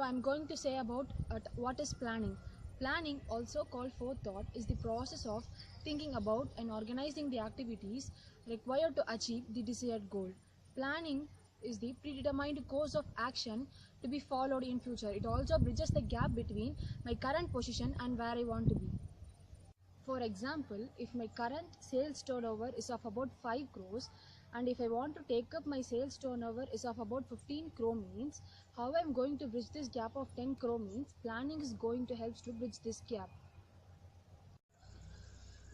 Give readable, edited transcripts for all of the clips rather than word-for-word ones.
I'm going to say about what is planning. Planning, also called forethought, is the process of thinking about and organizing the activities required to achieve the desired goal. Planning is the predetermined course of action to be followed in future. It also bridges the gap between my current position and where I want to be. For example, if my current sales turnover is of about 5 crores and if I want to take up my sales turnover is of about 15 crore means, how I'm going to bridge this gap of 10 crore means planning is going to help to bridge this gap.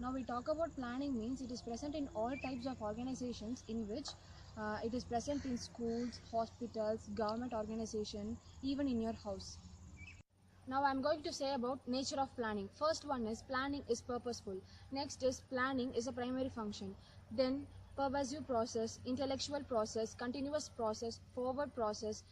Now we talk about planning means it is present in all types of organizations in which it is present in schools, hospitals, government organization, even in your house. Now I am going to say about nature of planning. First one is planning is purposeful. Next is planning is a primary function. Then pervasive process, intellectual process, continuous process, forward process.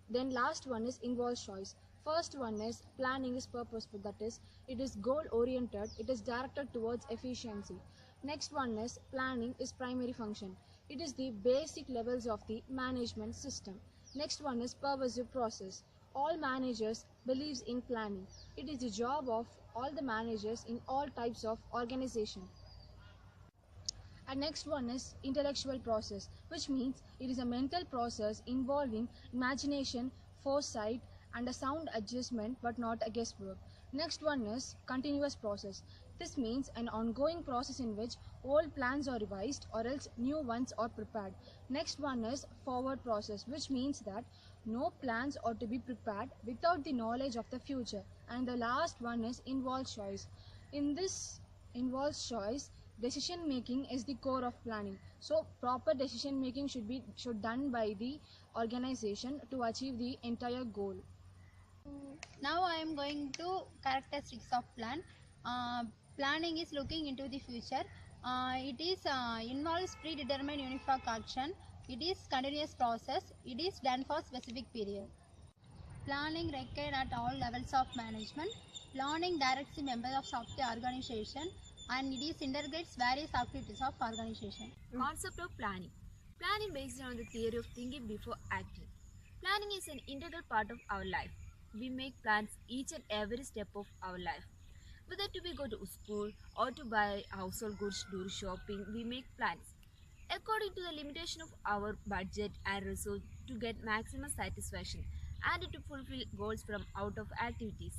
Then last one is involves choice. First one is planning is purposeful, that is it is goal oriented, it is directed towards efficiency. Next one is planning is primary function. It is the basic levels of the management system. Next one is pervasive process. All managers believes in planning. It is the job of all the managers in all types of organization. And next one is intellectual process, which means it is a mental process involving imagination, foresight, and a sound adjustment but not a guesswork. Next one is continuous process. This means an ongoing process in which old plans are revised or else new ones are prepared. Next one is forward process, which means that no plans are to be prepared without the knowledge of the future. And the last one is involved choice. In this involved choice, decision making is the core of planning. So proper decision making should done by the organization to achieve the entire goal. Now I am going to characteristics of plan. Planning is looking into the future. It is involves predetermined uniform action. It is continuous process. It is done for specific period. Planning required at all levels of management. Planning directs the members of the organization and it is integrates various activities of organization. Concept of planning. Planning based on the theory of thinking before acting. Planning is an integral part of our life. We make plans each and every step of our life. Whether to be go to school or to buy household goods, do shopping, we make plans according to the limitation of our budget and resource to get maximum satisfaction and to fulfill goals from out of activities.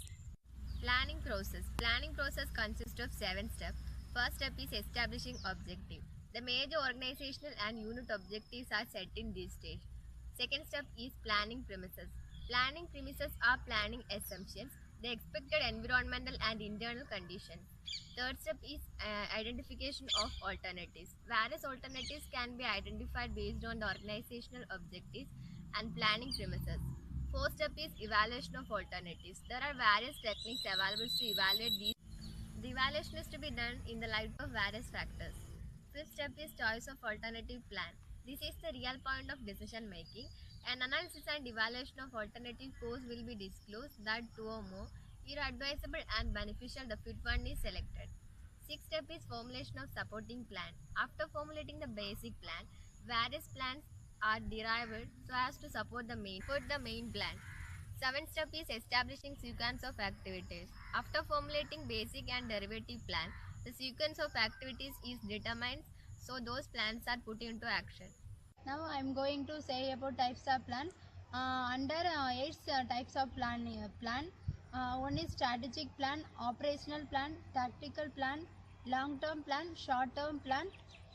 Planning process. Planning process consists of 7 steps. First step is establishing objective. The major organizational and unit objectives are set in this stage. Second step is planning premises. Planning premises are planning assumptions, the expected environmental and internal conditions. Third step is identification of alternatives. Various alternatives can be identified based on the organizational objectives and planning premises. Fourth step is evaluation of alternatives. There are various techniques available to evaluate these. The evaluation is to be done in the light of various factors. Fifth step is choice of alternative plan. This is the real point of decision making. An analysis and evaluation of alternative course will be disclosed that two or more are advisable and beneficial. The fit one is selected. Sixth step is formulation of supporting plan. After formulating the basic plan, various plans are derived so as to support the main plan. Seventh step is establishing sequence of activities. After formulating basic and derivative plan, the sequence of activities is determined so those plans are put into action. Now I am going to say about types of plan. Under 8 types of plan. One is strategic plan, operational plan, tactical plan, long-term plan, short-term plan,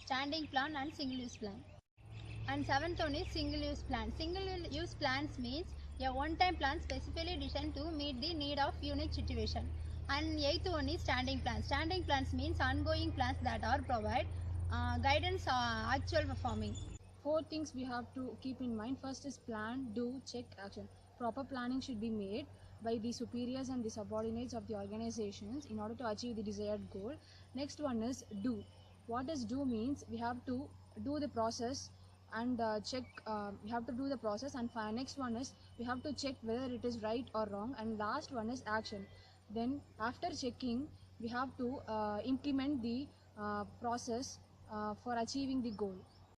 standing plan, and single-use plan. And seventh one is single-use plan. Single-use plans means a one-time plan specifically designed to meet the need of unique situation. And eighth one is standing plan. Standing plans means ongoing plans that are provide guidance actual performing. 4 things we have to keep in mind. First is plan, do, check, action. Proper planning should be made by the superiors and the subordinates of the organizations in order to achieve the desired goal. Next one is do. What does do means? We have to do the process and check. We have to do the process, and next one is we have to check whether it is right or wrong, and last one is action. Then after checking, we have to implement the process for achieving the goal.